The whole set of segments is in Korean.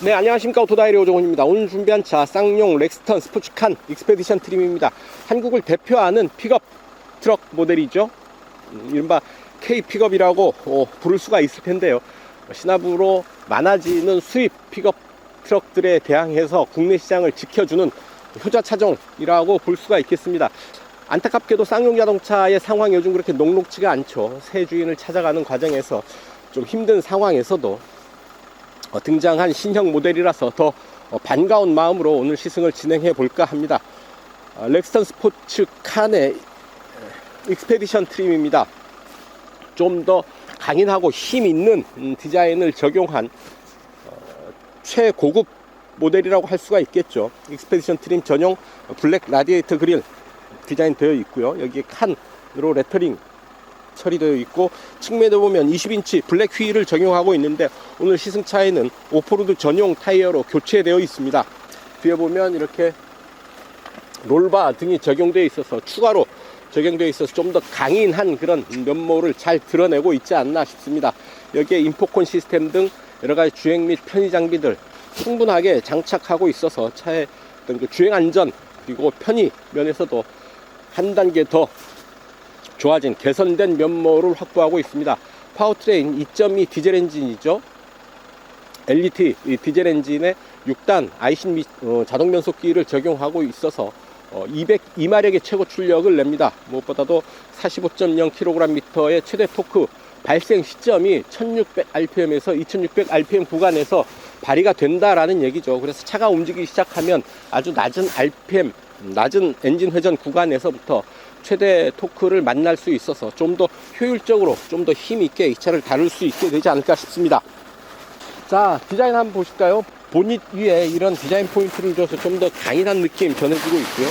네, 안녕하십니까. 오토다이리 오종훈입니다. 오늘 준비한 차 쌍용 렉스턴 스포츠칸 익스페디션 트림입니다. 한국을 대표하는 픽업 트럭 모델이죠. 이른바 K 픽업이라고 부를 수가 있을 텐데요. 신압으로 많아지는 수입 픽업 트럭들에 대항해서 국내 시장을 지켜주는 효자차종이라고 볼 수가 있겠습니다. 안타깝게도 쌍용 자동차의 상황이 요즘 그렇게 녹록지가 않죠. 새 주인을 찾아가는 과정에서 좀 힘든 상황에서도 등장한 신형 모델이라서 더 반가운 마음으로 오늘 시승을 진행해 볼까 합니다. 렉스턴 스포츠칸의 익스페디션 트림입니다. 좀 더 강인하고 힘 있는 디자인을 적용한 최고급 모델이라고 할 수가 있겠죠. 익스페디션 트림 전용 블랙 라디에이터 그릴 디자인 되어 있고요. 여기에 칸으로 레터링 처리되어 있고, 측면에 보면 20인치 블랙 휠을 적용하고 있는데 오늘 시승차에는 오프로드 전용 타이어로 교체되어 있습니다. 뒤에 보면 이렇게 롤바 등이 적용되어 있어서 추가로 적용되어 있어서 좀 더 강인한 그런 면모를 잘 드러내고 있지 않나 싶습니다. 여기에 인포콘 시스템 등 여러가지 주행 및 편의 장비들 충분하게 장착하고 있어서 차의 어떤 그 주행 안전 그리고 편의 면에서도 한 단계 더 좋아진 개선된 면모를 확보하고 있습니다. 파워트레인 2.2 디젤 엔진이죠. LET 디젤 엔진에 6단 아이신 자동 변속기를 적용하고 있어서 202마력의 최고 출력을 냅니다. 무엇보다도 45.0kgm의 최대 토크 발생 시점이 1600rpm에서 2600rpm 구간에서 발휘가 된다라는 얘기죠. 그래서 차가 움직이기 시작하면 아주 낮은 rpm, 낮은 엔진 회전 구간에서부터 최대 토크를 만날 수 있어서 좀 더 효율적으로 좀 더 힘있게 이 차를 다룰 수 있게 되지 않을까 싶습니다. 자, 디자인 한번 보실까요? 보닛 위에 이런 디자인 포인트를 줘서 좀 더 강인한 느낌 전해주고 있고요.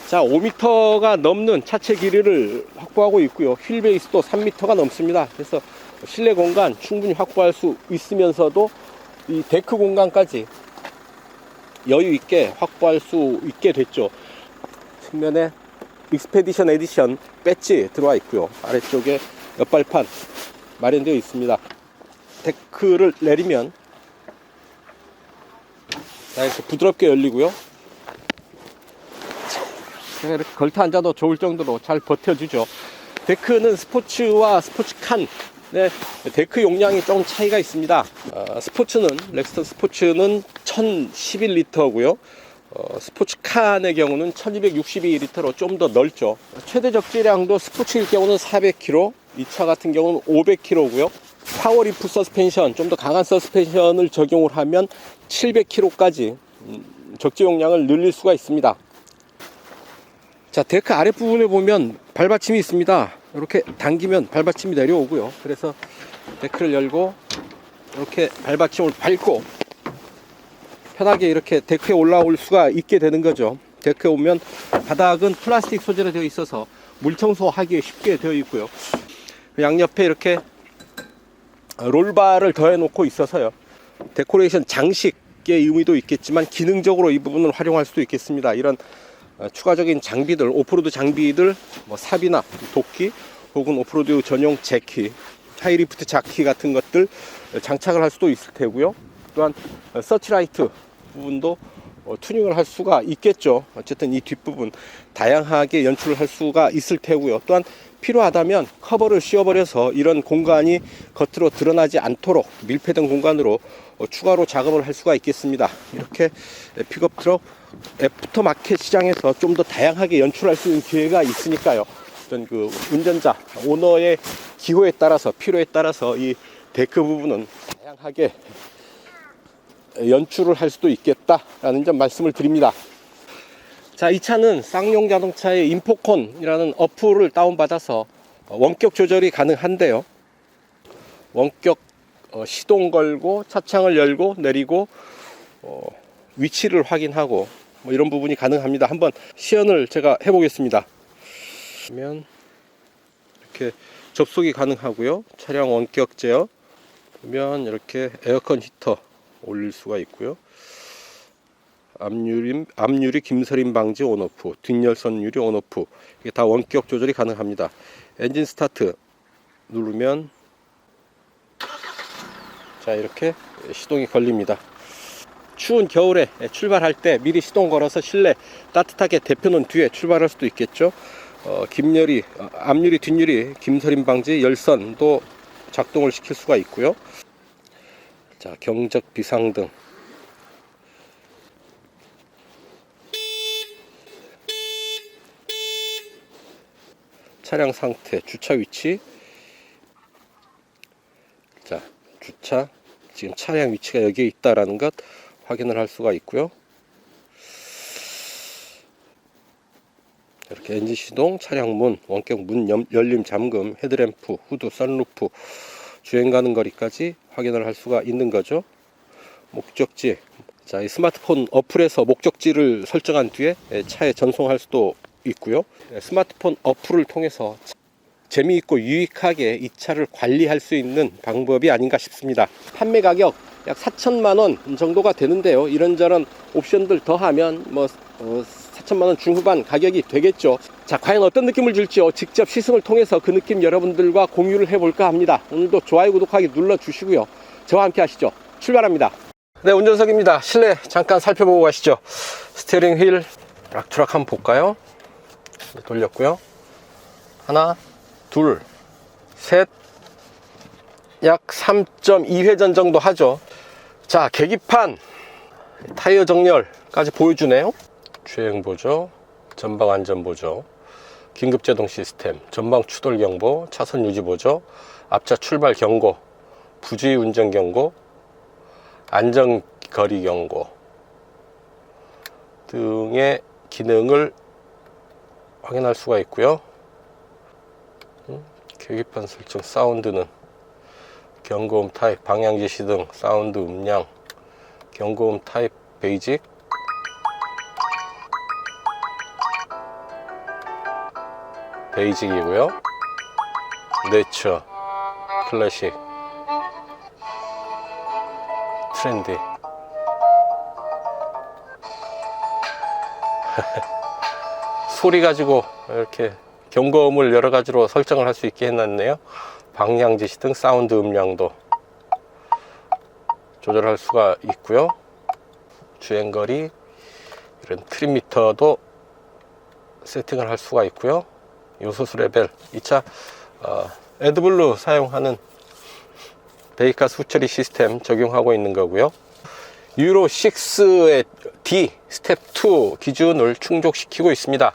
자, 5m가 넘는 차체 길이를 확보하고 있고요. 휠 베이스도 3m가 넘습니다. 그래서 실내 공간 충분히 확보할 수 있으면서도 이 데크 공간까지 여유 있게 확보할 수 있게 됐죠. 측면에 익스페디션 에디션 배지 들어와 있고요. 아래쪽에 옆발판 마련되어 있습니다. 데크를 내리면 이렇게 부드럽게 열리고요. 제가 이렇게 걸터 앉아도 좋을 정도로 잘 버텨주죠. 데크는 스포츠와 스포츠칸 데크 용량이 조금 차이가 있습니다. 렉스턴 스포츠는 1011리터고요. 스포츠칸의 경우는 1262리터로 좀 더 넓죠. 최대 적재량도 스포츠일 경우는 400kg, 이 차 같은 경우는 500kg고요. 파워리프 서스펜션, 좀 더 강한 서스펜션을 적용을 하면 700kg까지 적재 용량을 늘릴 수가 있습니다. 자, 데크 아랫부분에 보면 발받침이 있습니다. 이렇게 당기면 발받침이 내려오고요. 그래서 데크를 열고 이렇게 발받침을 밟고 편하게 이렇게 데크에 올라올 수가 있게 되는 거죠. 데크에 오면 바닥은 플라스틱 소재로 되어 있어서 물 청소하기 쉽게 되어 있고요. 양옆에 이렇게 롤바를 더해 놓고 있어서요. 데코레이션 장식의 의미도 있겠지만 기능적으로 이 부분을 활용할 수도 있겠습니다. 이런 추가적인 장비들, 오프로드 장비들, 삽이나 도끼 혹은 오프로드 전용 재키, 하이리프트 자키 같은 것들 장착을 할 수도 있을 테고요. 또한 서치라이트 부분도 튜닝을 할 수가 있겠죠. 어쨌든 이 뒷부분 다양하게 연출을 할 수가 있을 테고요. 또한 필요하다면 커버를 씌워버려서 이런 공간이 겉으로 드러나지 않도록 밀폐된 공간으로 추가로 작업을 할 수가 있겠습니다. 이렇게 픽업 트럭 애프터마켓 시장에서 좀 더 다양하게 연출할 수 있는 기회가 있으니까요. 어떤 그 운전자, 오너의 기호에 따라서 필요에 따라서 이 데크 부분은 다양하게 연출을 할 수도 있겠다라는 점 말씀을 드립니다. 자, 이 차는 쌍용 자동차의 인포콘이라는 어플을 다운받아서 원격 조절이 가능한데요. 원격 시동 걸고 차창을 열고 내리고 위치를 확인하고 이런 부분이 가능합니다. 한번 시연을 제가 해보겠습니다. 그러면 이렇게 접속이 가능하고요. 차량 원격 제어 보면 이렇게 에어컨 히터 올릴 수가 있고요. 앞유리 김서림 방지 온오프, 뒷열선 유리 온오프, 이게 다 원격 조절이 가능합니다. 엔진 스타트 누르면 자, 이렇게 시동이 걸립니다. 추운 겨울에 출발할 때 미리 시동 걸어서 실내 따뜻하게 데펴놓은 뒤에 출발할 수도 있겠죠. 김유리, 앞유리, 뒷유리 김서림 방지 열선도 작동을 시킬 수가 있고요. 자, 경적 비상등, 차량 상태, 주차 위치. 자, 주차, 지금 차량 위치가 여기에 있다라는 것 확인을 할 수가 있고요. 이렇게 엔진 시동, 차량 문, 원격 문 열림 잠금, 헤드램프, 후드, 선루프, 주행 가는 거리까지 확인을 할 수가 있는 거죠. 목적지, 자, 이 스마트폰 어플에서 목적지를 설정한 뒤에 차에 전송할 수도 있고요. 스마트폰 어플을 통해서 재미있고 유익하게 이 차를 관리할 수 있는 방법이 아닌가 싶습니다. 판매 가격 약 4천만원 정도가 되는데요. 이런저런 옵션들 더하면 4천만원 중후반 가격이 되겠죠. 자, 과연 어떤 느낌을 줄지요? 직접 시승을 통해서 그 느낌 여러분들과 공유를 해볼까 합니다. 오늘도 좋아요, 구독하기 눌러주시고요. 저와 함께 하시죠. 출발합니다. 네, 운전석입니다. 실내 잠깐 살펴보고 가시죠. 스티어링 휠 락투락 한번 볼까요? 돌렸고요. 하나, 둘, 셋, 약 3.2회전 정도 하죠. 자, 계기판, 타이어 정렬까지 보여주네요. 주행 보조, 전방 안전 보조, 긴급 제동 시스템, 전방 추돌 경보, 차선 유지 보조, 앞차 출발 경고, 부주의 운전 경고, 안전 거리 경고 등의 기능을 확인할 수가 있고요. 계기판 설정, 사운드는 경고음 타입, 방향 지시 등 사운드 음량, 경고음 타입 베이직, 베이직이고요. 네처, 클래식, 트렌디. 소리 가지고 이렇게 경고음을 여러 가지로 설정을 할 수 있게 해놨네요. 방향 지시 등 사운드 음량도 조절할 수가 있고요. 주행거리, 이런 트림미터도 세팅을 할 수가 있고요. 요소수 레벨, 이 차 에드블루 사용하는 배기가스 후처리 시스템 적용하고 있는 거고요. 유로 6의 D 스텝 2 기준을 충족시키고 있습니다.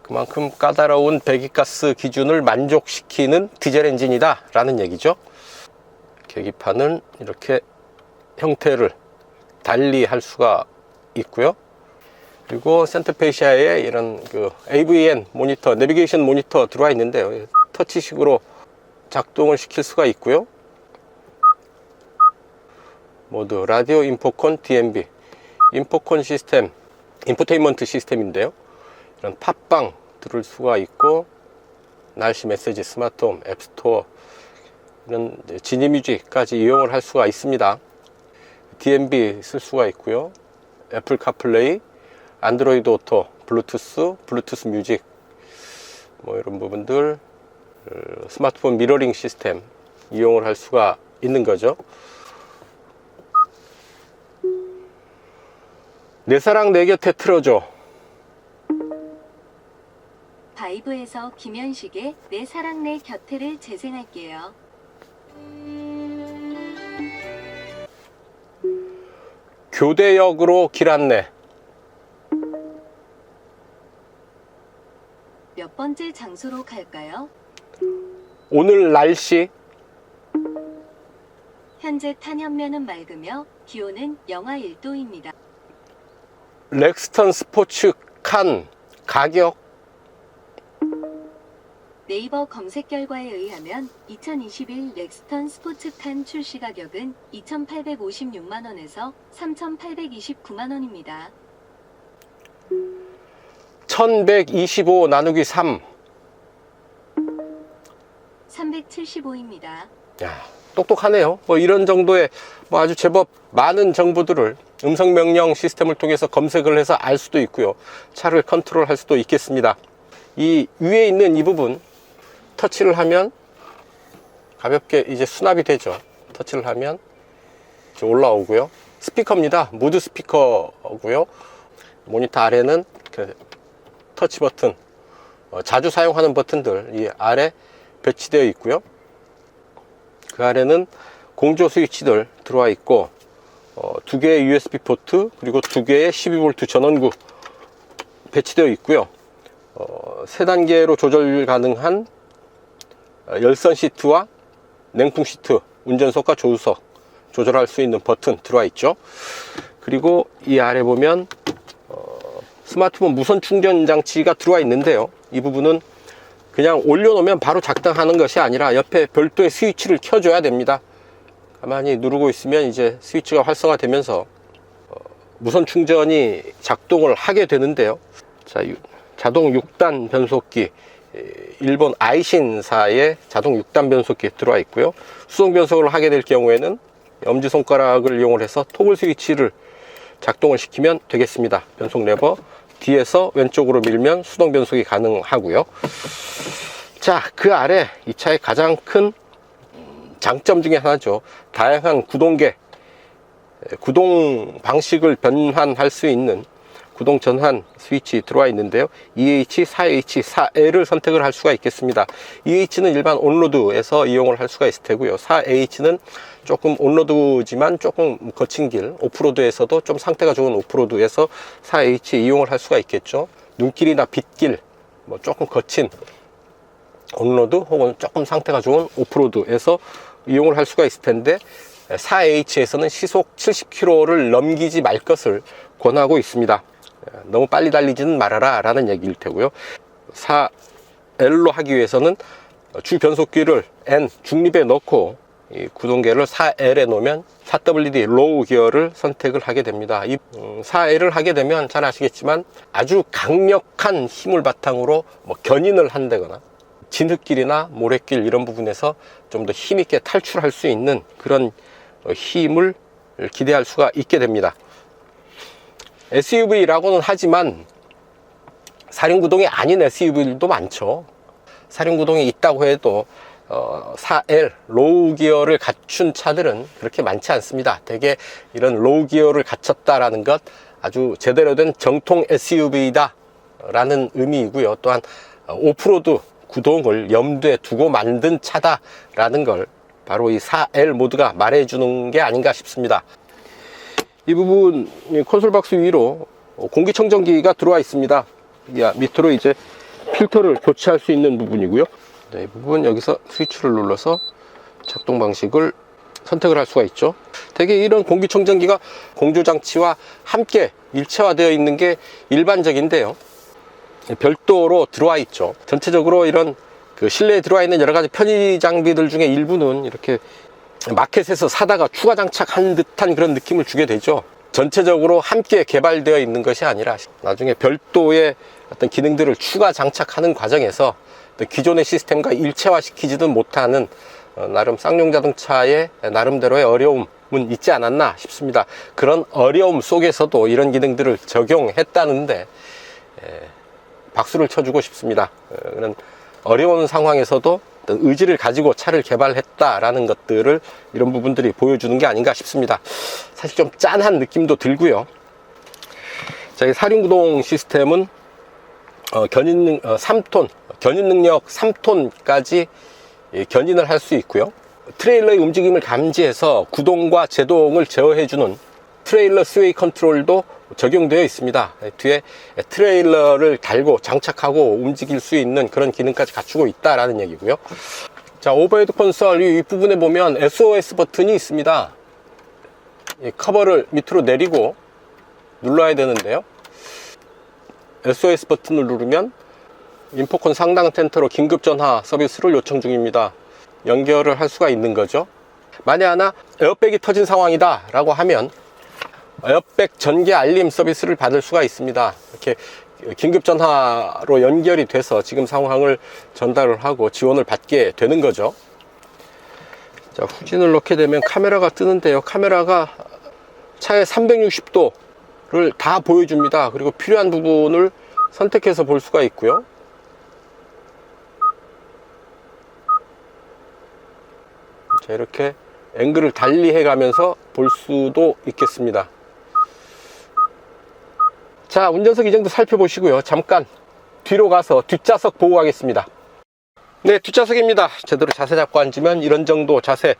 그만큼 까다로운 배기가스 기준을 만족시키는 디젤 엔진이다 라는 얘기죠. 계기판은 이렇게 형태를 달리 할 수가 있고요. 그리고 센터페시아에 이런 AVN 모니터, 내비게이션 모니터 들어와 있는데요. 터치식으로 작동을 시킬 수가 있고요. 모드, 라디오 인포콘 DMB, 인포콘 시스템, 인포테인먼트 시스템인데요. 이런 팟빵 들을 수가 있고, 날씨 메시지, 스마트홈, 앱스토어, 이런 지니뮤직까지 이용을 할 수가 있습니다. DMB 쓸 수가 있고요. 애플 카플레이, 안드로이드 오토, 블루투스 뮤직, 이런 부분들, 스마트폰 미러링 시스템 이용을 할 수가 있는 거죠. 내 사랑 내 곁에 틀어줘. 바이브에서 김현식의 내 사랑 내 곁에를 재생할게요. 교대역으로 길 안내. 몇 번째 장소로 갈까요? 오늘 날씨. 현재 탄현면은 맑으며 기온은 영하 1도입니다. 렉스턴 스포츠 칸 가격. 네이버 검색 결과에 의하면 2021 렉스턴 스포츠칸 출시 가격은 2,856만원에서 3,829만원입니다. 1125 나누기 3. 375입니다. 야, 똑똑하네요. 이런 정도의 아주 제법 많은 정보들을 음성 명령 시스템을 통해서 검색을 해서 알 수도 있고요. 차를 컨트롤할 수도 있겠습니다. 이 위에 있는 이 부분 터치를 하면 가볍게 이제 수납이 되죠. 터치를 하면 이제 올라오고요. 스피커입니다. 무드 스피커고요. 모니터 아래는 그 터치 버튼, 자주 사용하는 버튼들 이 아래 배치되어 있고요. 그 아래는 공조 스위치들 들어와 있고, 두 개의 USB 포트, 그리고 두 개의 12V 전원구 배치되어 있고요. 세 단계로 조절 가능한 열선 시트와 냉풍 시트, 운전석과 조수석 조절할 수 있는 버튼 들어와 있죠. 그리고 이 아래 보면 스마트폰 무선 충전 장치가 들어와 있는데요. 이 부분은 그냥 올려놓으면 바로 작동하는 것이 아니라 옆에 별도의 스위치를 켜줘야 됩니다. 가만히 누르고 있으면 이제 스위치가 활성화되면서 무선 충전이 작동을 하게 되는데요. 자, 자동 6단 변속기, 일본 아이신사의 자동 6단 변속기 들어와 있고요. 수동 변속을 하게 될 경우에는 엄지손가락을 이용해서 토글 스위치를 작동을 시키면 되겠습니다. 변속 레버 뒤에서 왼쪽으로 밀면 수동 변속이 가능하고요. 자, 그 아래 이 차의 가장 큰 장점 중에 하나죠. 다양한 구동계, 구동 방식을 변환할 수 있는 구동 전환 스위치 들어와 있는데요. EH, 4H, 4L을 선택을 할 수가 있겠습니다. EH는 일반 온로드에서 이용을 할 수가 있을 테고요. 4H는 조금 온로드지만 조금 거친 길, 오프로드에서도 좀 상태가 좋은 오프로드에서 4H 이용을 할 수가 있겠죠. 눈길이나 빗길, 뭐 조금 거친 온로드 혹은 조금 상태가 좋은 오프로드에서 이용을 할 수가 있을 텐데, 4H에서는 시속 70km를 넘기지 말 것을 권하고 있습니다. 너무 빨리 달리지는 말아라 라는 얘기일 테고요. 4L로 하기 위해서는 주 변속기를 N 중립에 넣고 이 구동계를 4L에 놓으면 4WD 로우 기어를 선택을 하게 됩니다. 이 4L을 하게 되면 잘 아시겠지만 아주 강력한 힘을 바탕으로 뭐 견인을 한다거나 진흙길이나 모래길 이런 부분에서 좀 더 힘있게 탈출할 수 있는 그런 힘을 기대할 수가 있게 됩니다. SUV라고는 하지만 사륜구동이 아닌 SUV들도 많죠. 사륜구동이 있다고 해도 4L 로우 기어를 갖춘 차들은 그렇게 많지 않습니다. 대개 이런 로우 기어를 갖췄다라는 것 아주 제대로 된 정통 SUV다 라는 의미이고요. 또한 오프로드 구동을 염두에 두고 만든 차다라는 걸 바로 이 4L 모드가 말해주는 게 아닌가 싶습니다. 이 부분 콘솔 박스 위로 공기청정기가 들어와 있습니다. 밑으로 이제 필터를 교체할 수 있는 부분이고요. 네, 이 부분 여기서 스위치를 눌러서 작동 방식을 선택을 할 수가 있죠. 대개 이런 공기청정기가 공조장치와 함께 일체화되어 있는 게 일반적인데요. 별도로 들어와 있죠. 전체적으로 이런 그 실내에 들어와 있는 여러 가지 편의 장비들 중에 일부는 이렇게 마켓에서 사다가 추가 장착한 듯한 그런 느낌을 주게 되죠. 전체적으로 함께 개발되어 있는 것이 아니라 나중에 별도의 어떤 기능들을 추가 장착하는 과정에서 기존의 시스템과 일체화시키지도 못하는 나름 쌍용 자동차의 나름대로의 어려움은 있지 않았나 싶습니다. 그런 어려움 속에서도 이런 기능들을 적용했다는데 박수를 쳐주고 싶습니다. 그런 어려운 상황에서도 의지를 가지고 차를 개발했다라는 것들을 이런 부분들이 보여주는 게 아닌가 싶습니다. 사실 좀 짠한 느낌도 들고요. 자, 이 사륜구동 시스템은 견인 3톤, 견인 능력 3톤까지 견인을 할 수 있고요. 트레일러의 움직임을 감지해서 구동과 제동을 제어해주는 트레일러 스웨이 컨트롤도 적용되어 있습니다. 뒤에 트레일러를 달고 장착하고 움직일 수 있는 그런 기능까지 갖추고 있다라는 얘기고요. 자, 오버헤드 콘솔 이 윗부분에 보면 SOS 버튼이 있습니다. 이 커버를 밑으로 내리고 눌러야 되는데요. SOS 버튼을 누르면 인포콘 상당 센터로 긴급 전화 서비스를 요청 중입니다. 연결을 할 수가 있는 거죠. 만약 하나 에어백이 터진 상황이다 라고 하면 에어백 전개 알림 서비스를 받을 수가 있습니다. 이렇게 긴급 전화로 연결이 돼서 지금 상황을 전달을 하고 지원을 받게 되는 거죠. 자, 후진을 넣게 되면 카메라가 뜨는데요. 카메라가 차의 360도를 다 보여줍니다. 그리고 필요한 부분을 선택해서 볼 수가 있고요. 자, 이렇게 앵글을 달리 해가면서 볼 수도 있겠습니다. 자, 운전석 이정도 살펴보시고요. 잠깐 뒤로 가서 뒷좌석 보호하겠습니다. 네, 뒷좌석입니다. 제대로 자세 잡고 앉으면 이런 정도 자세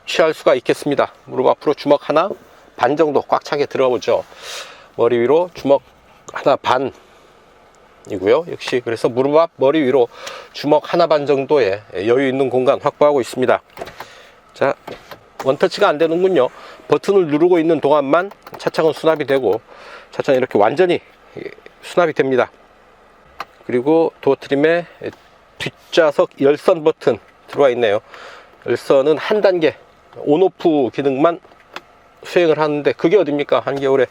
취할 수가 있겠습니다. 무릎 앞으로 주먹 하나 반 정도 꽉 차게 들어오죠. 머리 위로 주먹 하나 반이고요. 역시 그래서 무릎 앞 머리 위로 주먹 하나 반 정도의 여유 있는 공간 확보하고 있습니다. 자, 원터치가 안 되는군요. 버튼을 누르고 있는 동안만 차창은 수납이 되고 차창은 이렇게 완전히 수납이 됩니다. 그리고 도어 트림에 뒷좌석 열선 버튼 들어와 있네요. 열선은 한 단계 온오프 기능만 수행을 하는데 그게 어딥니까? 한겨울에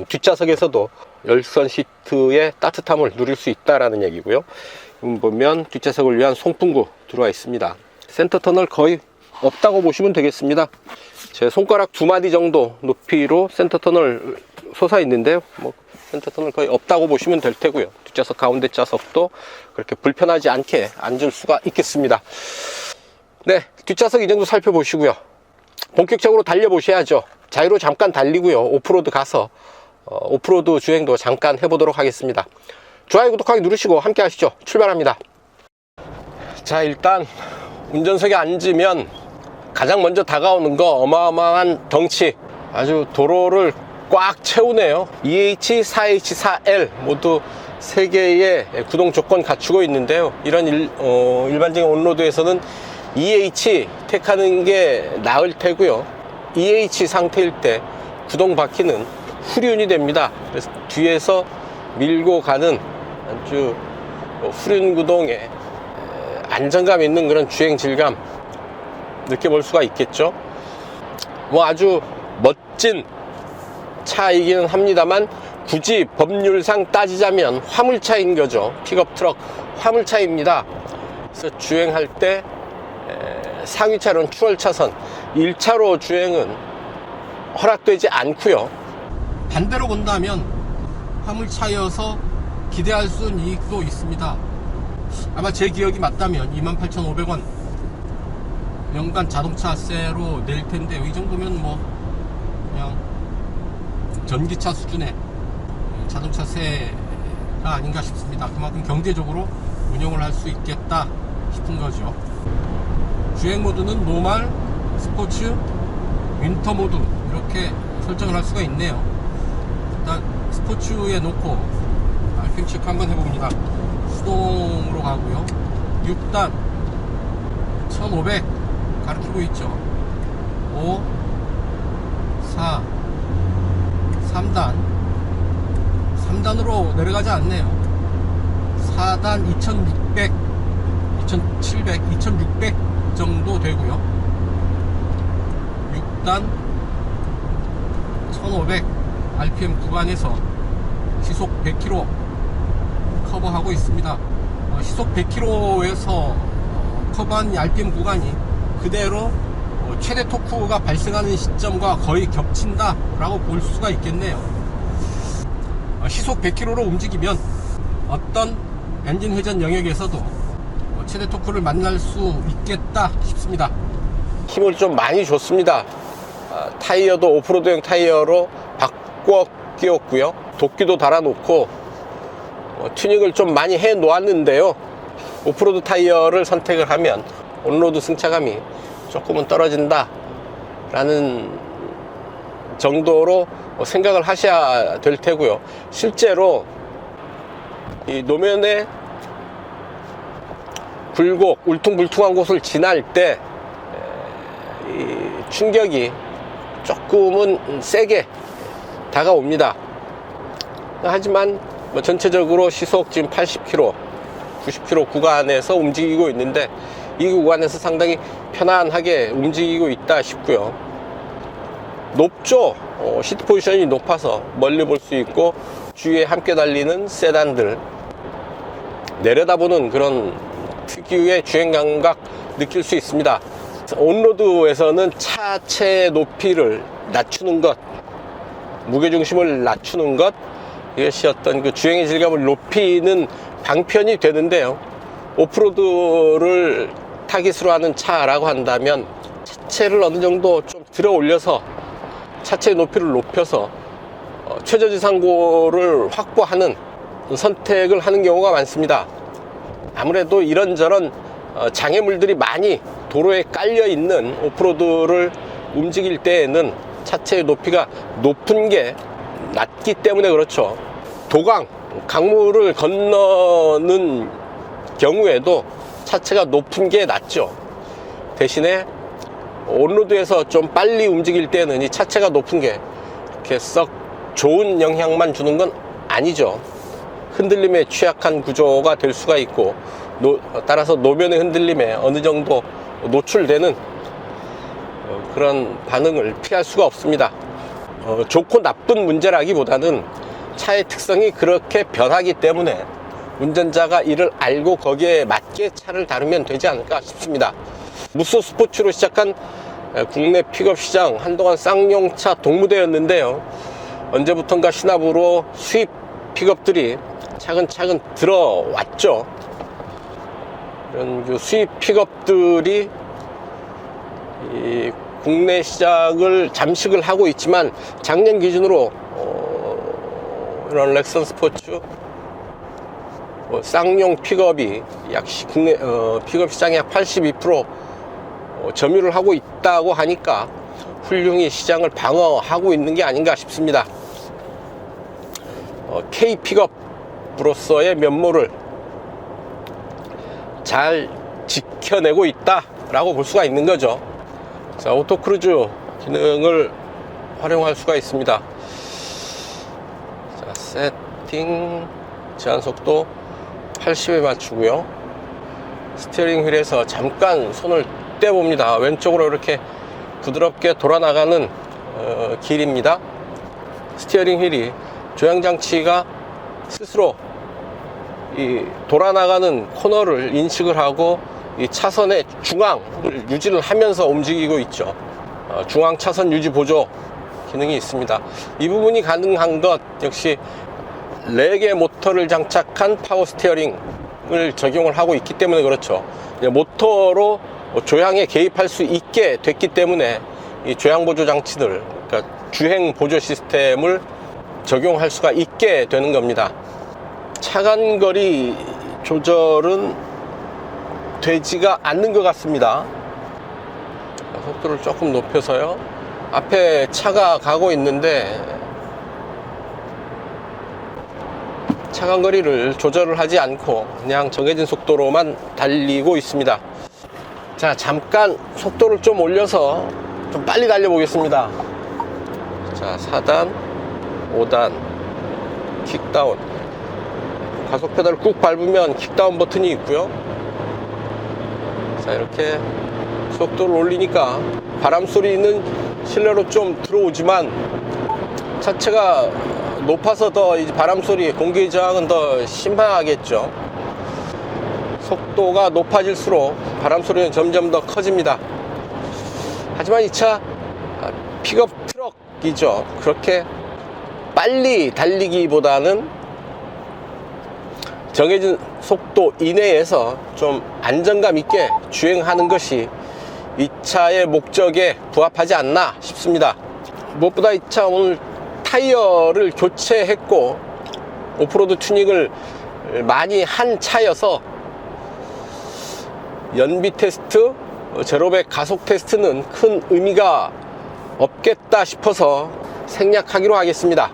뒷좌석에서도 열선 시트의 따뜻함을 누릴 수 있다라는 얘기고요. 보면 뒷좌석을 위한 송풍구 들어와 있습니다. 센터 터널 거의 없다고 보시면 되겠습니다. 제 손가락 2마디 정도 높이로 센터 터널 솟아 있는데요. 센터 터널 거의 없다고 보시면 될 테고요. 뒷좌석 가운데 좌석도 그렇게 불편하지 않게 앉을 수가 있겠습니다. 네, 뒷좌석 이 정도 살펴보시고요. 본격적으로 달려보셔야죠. 자유로 잠깐 달리고요. 오프로드 가서 오프로드 주행도 잠깐 해보도록 하겠습니다. 좋아요, 구독하기 누르시고 함께 하시죠. 출발합니다. 자, 일단 운전석에 앉으면 가장 먼저 다가오는 거 어마어마한 덩치, 아주 도로를 꽉 채우네요. EH, 4H, 4L 모두 3개의 구동 조건 갖추고 있는데요. 이런 일반적인 온로드에서는 EH 택하는 게 나을 테고요. EH 상태일 때 구동 바퀴는 후륜이 됩니다. 그래서 뒤에서 밀고 가는 아주 후륜 구동에 안정감 있는 그런 주행 질감 느껴볼 수가 있겠죠. 아주 멋진 차이기는 합니다만 굳이 법률상 따지자면 화물차인 거죠. 픽업 트럭 화물차입니다. 그래서 주행할 때 상위차로는 추월차선 1차로 주행은 허락되지 않고요. 반대로 본다면 화물차여서 기대할 수 있는 이익도 있습니다. 아마 제 기억이 맞다면 28,500원 연간 자동차세로 낼 텐데 이 정도면 그냥 전기차 수준의 자동차세가 아닌가 싶습니다. 그만큼 경제적으로 운영을 할 수 있겠다 싶은 거죠. 주행 모드는 노멀, 스포츠, 윈터 모드 이렇게 설정을 할 수가 있네요. 일단 스포츠에 놓고 RPM 체크 한번 해봅니다. 수동으로 가고요. 6단 1500 가르치고 있죠. 5 4 3단 3단으로 내려가지 않네요. 4단 2600 2700 2600 정도 되고요. 6단 1500 RPM 구간에서 시속 100km 커버하고 있습니다. 시속 100km에서 커버한 RPM 구간이 그대로 최대 토크가 발생하는 시점과 거의 겹친다 라고 볼 수가 있겠네요. 시속 100km로 움직이면 어떤 엔진 회전 영역에서도 최대 토크를 만날 수 있겠다 싶습니다. 힘을 좀 많이 줬습니다. 타이어도 오프로드용 타이어로 바꿔 끼웠고요. 도끼도 달아놓고 튜닝을 좀 많이 해 놓았는데요. 오프로드 타이어를 선택을 하면 온로드 승차감이 조금은 떨어진다 라는 정도로 생각을 하셔야 될 테고요. 실제로 이 노면의 굴곡 울퉁불퉁한 곳을 지날 때 이 충격이 조금은 세게 다가옵니다. 하지만 전체적으로 시속 지금 80km 90km 구간에서 움직이고 있는데 이 구간에서 상당히 편안하게 움직이고 있다 싶고요. 높죠. 시트 포지션이 높아서 멀리 볼 수 있고 주위에 함께 달리는 세단들 내려다보는 그런 특유의 주행 감각 느낄 수 있습니다. 온로드에서는 차체 높이를 낮추는 것, 무게중심을 낮추는 것, 이것이 어떤 그 주행의 질감을 높이는 방편이 되는데요. 오프로드를 타깃으로 하는 차라고 한다면 차체를 어느 정도 좀 들어 올려서 차체의 높이를 높여서 최저지상고를 확보하는 선택을 하는 경우가 많습니다. 아무래도 이런저런 장애물들이 많이 도로에 깔려 있는 오프로드를 움직일 때에는 차체의 높이가 높은 게 낫기 때문에 그렇죠. 도강, 강물을 건너는 경우에도 차체가 높은 게 낫죠. 대신에 온로드에서 좀 빨리 움직일 때는 이 차체가 높은 게 이렇게 썩 좋은 영향만 주는 건 아니죠. 흔들림에 취약한 구조가 될 수가 있고, 따라서 노면의 흔들림에 어느 정도 노출되는 그런 반응을 피할 수가 없습니다. 좋고 나쁜 문제라기보다는 차의 특성이 그렇게 변하기 때문에 운전자가 이를 알고 거기에 맞게 차를 다루면 되지 않을까 싶습니다. 무쏘 스포츠로 시작한 국내 픽업 시장, 한동안 쌍용차 동무대였는데요. 언제부턴가 신압으로 수입 픽업들이 차근차근 들어왔죠. 이런 수입 픽업들이 이 국내 시장을 잠식을 하고 있지만, 작년 기준으로 이런 렉선 스포츠, 쌍용 픽업이 약 국내 픽업 시장의 약 82% 점유를 하고 있다고 하니까 훌륭히 시장을 방어하고 있는 게 아닌가 싶습니다. K 픽업으로서의 면모를 잘 지켜내고 있다라고 볼 수가 있는 거죠. 자, 오토크루즈 기능을 활용할 수가 있습니다. 자, 세팅, 제한속도 80에 맞추고요. 스티어링 휠에서 잠깐 손을 떼봅니다. 왼쪽으로 이렇게 부드럽게 돌아나가는 길입니다. 스티어링 휠이 조향장치가 스스로 이 돌아나가는 코너를 인식을 하고 이 차선의 중앙을 유지를 하면서 움직이고 있죠. 중앙 차선 유지 보조 기능이 있습니다. 이 부분이 가능한 것 역시 4개 모터를 장착한 파워 스티어링을 적용을 하고 있기 때문에 그렇죠. 모터로 조향에 개입할 수 있게 됐기 때문에 이 조향 보조 장치들, 그러니까 주행 보조 시스템을 적용할 수가 있게 되는 겁니다. 차간거리 조절은 되지가 않는 것 같습니다. 속도를 조금 높여서요. 앞에 차가 가고 있는데 차간거리를 조절을 하지 않고 그냥 정해진 속도로만 달리고 있습니다. 자, 잠깐 속도를 좀 올려서 좀 빨리 달려보겠습니다. 자, 4단, 5단, 킥다운. 가속 페달을 꾹 밟으면 킥다운 버튼이 있고요. 자, 이렇게 속도를 올리니까 바람 소리는 실내로 좀 들어오지만 차체가 높아서 더 이제 바람 소리, 공기 저항은 더 심하겠죠. 속도가 높아질수록 바람 소리는 점점 더 커집니다. 하지만 이 차 픽업 트럭이죠. 그렇게 빨리 달리기보다는 정해진 속도 이내에서 좀 안정감 있게 주행하는 것이 이 차의 목적에 부합하지 않나 싶습니다. 무엇보다 이 차 오늘 타이어를 교체했고 오프로드 튜닝을 많이 한 차여서 연비 테스트, 제로백 가속 테스트는 큰 의미가 없겠다 싶어서 생략하기로 하겠습니다.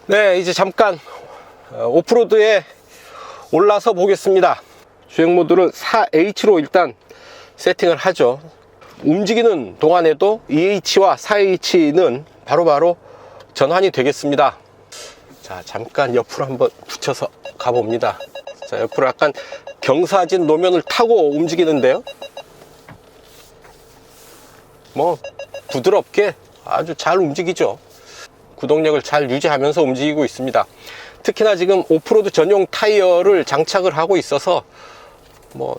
네, 이제 잠깐 오프로드에 올라서 보겠습니다. 주행 모드를 4H로 일단 세팅을 하죠. 움직이는 동안에도 2H와 4H는 바로바로 전환이 되겠습니다. 자, 잠깐 옆으로 한번 붙여서 가봅니다. 자, 옆으로 약간 경사진 노면을 타고 움직이는데요. 뭐 부드럽게 아주 잘 움직이죠. 구동력을 잘 유지하면서 움직이고 있습니다. 특히나 지금 오프로드 전용 타이어를 장착을 하고 있어서 뭐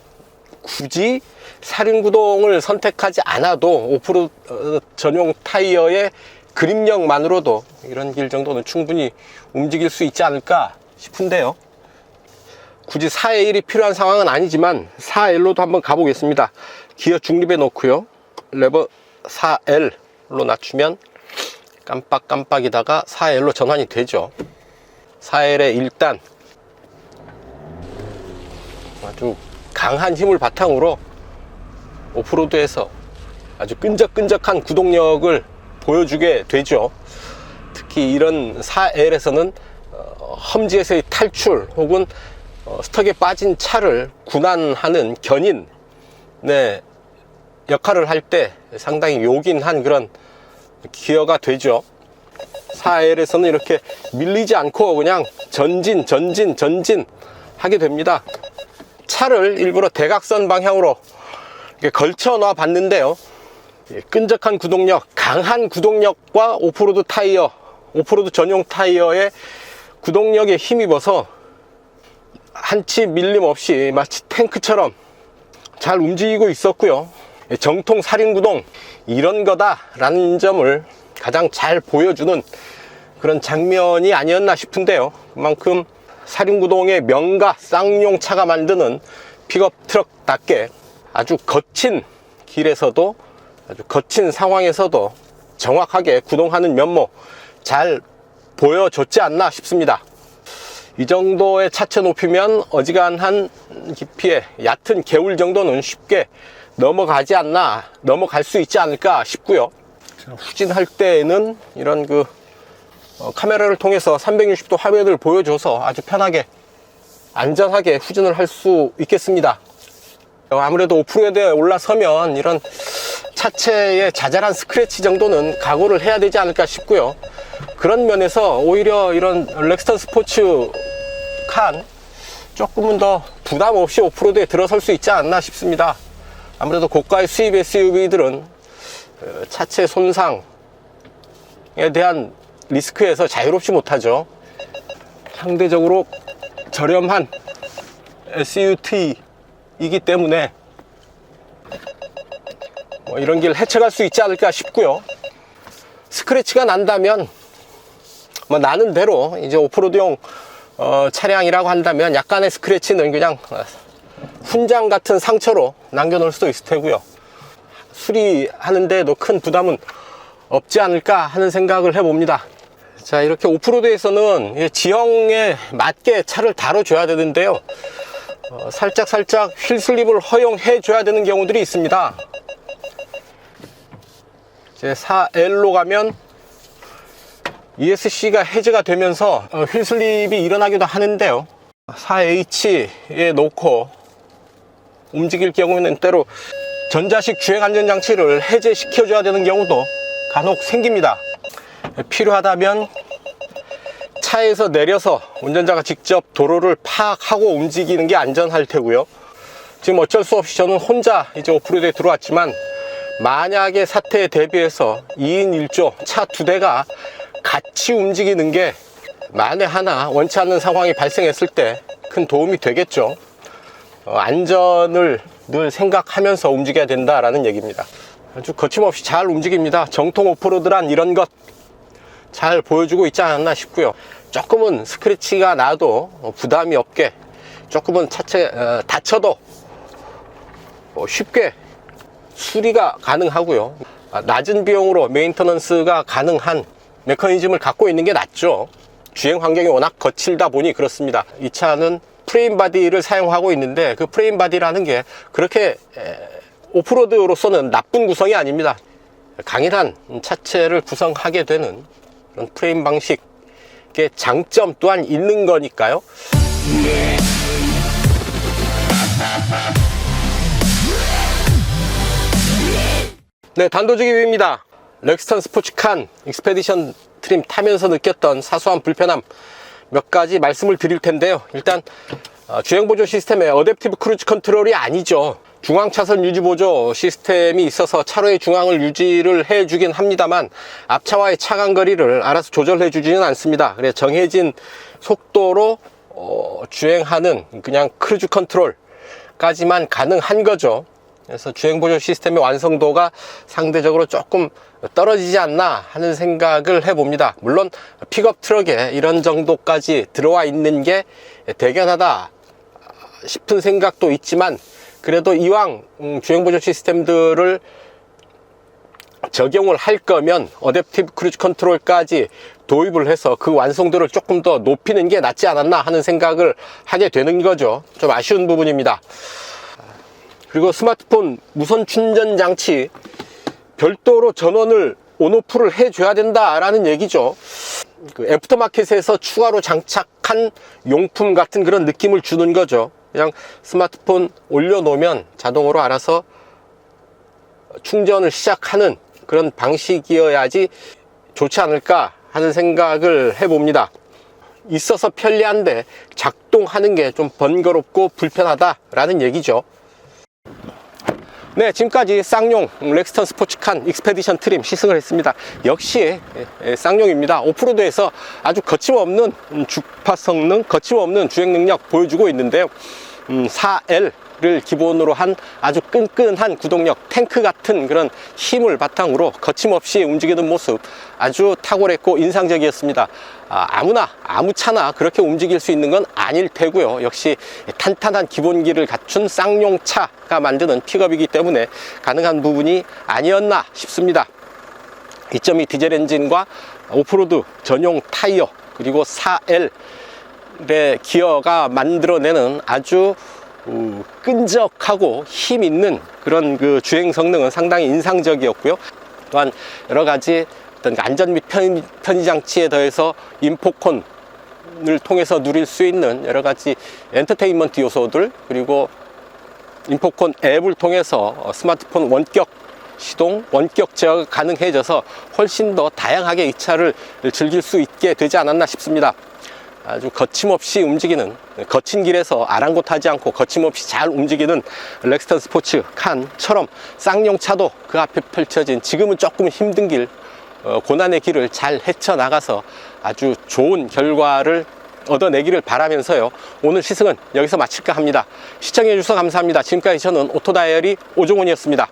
굳이 사륜구동을 선택하지 않아도 오프로드 전용 타이어의 그립력만으로도 이런 길 정도는 충분히 움직일 수 있지 않을까 싶은데요. 굳이 4의 1이 필요한 상황은 아니지만 4L로도 한번 가보겠습니다. 기어 중립에 놓고요, 레버 4L로 낮추면 깜빡깜빡이다가 4L로 전환이 되죠. 4L의 1단, 아주 강한 힘을 바탕으로 오프로드에서 아주 끈적끈적한 구동력을 보여주게 되죠. 특히 이런 4L에서는 험지에서의 탈출 혹은 스턱에 빠진 차를 군환하는 견인의 역할을 할 때 상당히 요긴한 그런 기어가 되죠. 4L에서는 이렇게 밀리지 않고 그냥 전진 하게 됩니다. 차를 일부러 대각선 방향으로 이렇게 걸쳐 놔 봤는데요, 끈적한 구동력, 강한 구동력과 오프로드 타이어, 오프로드 전용 타이어의 구동력에 힘입어서 한치 밀림 없이 마치 탱크처럼 잘 움직이고 있었고요. 정통 사륜구동, 이런 거다라는 점을 가장 잘 보여주는 그런 장면이 아니었나 싶은데요. 그만큼 사륜구동의 명가 쌍용차가 만드는 픽업 트럭답게 아주 거친 길에서도, 아주 거친 상황에서도 정확하게 구동하는 면모 잘 보여줬지 않나 싶습니다. 이 정도의 차체 높이면 어지간한 깊이의 얕은 개울 정도는 쉽게 넘어갈 수 있지 않을까 싶고요. 후진할 때에는 이런 카메라를 통해서 360도 화면을 보여줘서 아주 편하게 안전하게 후진을 할 수 있겠습니다. 아무래도 오프로드에 올라서면 이런 차체의 자잘한 스크래치 정도는 각오를 해야 되지 않을까 싶고요. 그런 면에서 오히려 이런 렉스턴 스포츠 칸 조금은 더 부담 없이 오프로드에 들어설 수 있지 않나 싶습니다. 아무래도 고가의 수입 SUV들은 차체 손상에 대한 리스크에서 자유롭지 못하죠. 상대적으로 저렴한 SUT이기 때문에 이런 길 헤쳐갈 수 있지 않을까 싶고요. 스크래치가 난다면 나는 대로 이제 오프로드용 차량이라고 한다면 약간의 스크래치는 그냥 훈장 같은 상처로 남겨놓을 수도 있을 테고요. 수리하는데도 큰 부담은 없지 않을까 하는 생각을 해봅니다. 자, 이렇게 오프로드에서는 지형에 맞게 차를 다뤄줘야 되는데요, 살짝 휠 슬립을 허용해 줘야 되는 경우들이 있습니다. 이제 4L로 가면 ESC가 해제가 되면서 휠 슬립이 일어나기도 하는데요, 4H에 놓고 움직일 경우에는 때로 전자식 주행 안전장치를 해제시켜 줘야 되는 경우도 간혹 생깁니다. 필요하다면 차에서 내려서 운전자가 직접 도로를 파악하고 움직이는 게 안전할 테고요. 지금 어쩔 수 없이 저는 혼자 이제 오프로드에 들어왔지만, 만약에 사태에 대비해서 2인 1조 차 2대가 같이 움직이는 게 만에 하나 원치 않는 상황이 발생했을 때 큰 도움이 되겠죠. 안전을 늘 생각하면서 움직여야 된다라는 얘기입니다. 아주 거침없이 잘 움직입니다. 정통 오프로드란 이런 것 잘 보여주고 있지 않았나 싶고요. 조금은 스크래치가 나도 부담이 없게, 조금은 차체 다쳐도 쉽게 수리가 가능하고요. 낮은 비용으로 메인터넌스가 가능한 메커니즘을 갖고 있는 게 낫죠. 주행 환경이 워낙 거칠다 보니 그렇습니다. 이 차는 프레임 바디를 사용하고 있는데, 그 프레임 바디라는 게 그렇게 오프로드로서는 나쁜 구성이 아닙니다. 강인한 차체를 구성하게 되는 그런 프레임 방식의 장점 또한 있는 거니까요. 네, 단도직입입니다. 렉스턴 스포츠칸 익스페디션 트림 타면서 느꼈던 사소한 불편함 몇 가지 말씀을 드릴 텐데요. 일단 주행보조 시스템의 어댑티브 크루즈 컨트롤이 아니죠. 중앙차선 유지보조 시스템이 있어서 차로의 중앙을 유지를 해주긴 합니다만, 앞차와의 차간거리를 알아서 조절해 주지는 않습니다. 그래서 정해진 속도로 주행하는 그냥 크루즈 컨트롤까지만 가능한 거죠. 그래서 주행보조 시스템의 완성도가 상대적으로 조금 떨어지지 않나 하는 생각을 해봅니다. 물론 픽업 트럭에 이런 정도까지 들어와 있는 게 대견하다 싶은 생각도 있지만, 그래도 이왕 주행보조 시스템들을 적용을 할 거면 어댑티브 크루즈 컨트롤까지 도입을 해서 그 완성도를 조금 더 높이는 게 낫지 않았나 하는 생각을 하게 되는 거죠. 좀 아쉬운 부분입니다. 그리고 스마트폰 무선 충전 장치 별도로 전원을 온오프를 해줘야 된다라는 얘기죠. 그 애프터마켓에서 추가로 장착한 용품 같은 그런 느낌을 주는 거죠. 그냥 스마트폰 올려놓으면 자동으로 알아서 충전을 시작하는 그런 방식이어야지 좋지 않을까 하는 생각을 해봅니다. 있어서 편리한데 작동하는 게 좀 번거롭고 불편하다라는 얘기죠. 네, 지금까지 쌍용 렉스턴 스포츠칸 익스페디션 트림 시승을 했습니다. 역시 쌍용입니다. 오프로드에서 아주 거침없는 주파 성능, 거침없는 주행 능력 보여주고 있는데요. 4L을 기본으로 한 아주 끈끈한 구동력, 탱크 같은 그런 힘을 바탕으로 거침없이 움직이는 모습 아주 탁월했고 인상적이었습니다. 아무나 아무 차나 그렇게 움직일 수 있는 건 아닐 테고요. 역시 탄탄한 기본기를 갖춘 쌍용차가 만드는 픽업이기 때문에 가능한 부분이 아니었나 싶습니다. 2.2 디젤 엔진과 오프로드 전용 타이어, 그리고 4L의 기어가 만들어내는 아주 끈적하고 힘 있는 그런 그 주행 성능은 상당히 인상적이었고요. 또한 여러 가지 어떤 안전 및 편의 장치에 더해서 인포콘을 통해서 누릴 수 있는 여러 가지 엔터테인먼트 요소들, 그리고 인포콘 앱을 통해서 스마트폰 원격 시동, 원격 제어가 가능해져서 훨씬 더 다양하게 이 차를 즐길 수 있게 되지 않았나 싶습니다. 아주 거침없이 움직이는, 거친 길에서 아랑곳하지 않고 거침없이 잘 움직이는 렉스턴 스포츠 칸처럼 쌍용차도 그 앞에 펼쳐진 지금은 조금 힘든 길, 고난의 길을 잘 헤쳐나가서 아주 좋은 결과를 얻어내기를 바라면서요, 오늘 시승은 여기서 마칠까 합니다. 시청해 주셔서 감사합니다. 지금까지 저는 오토다이어리 오종훈이었습니다.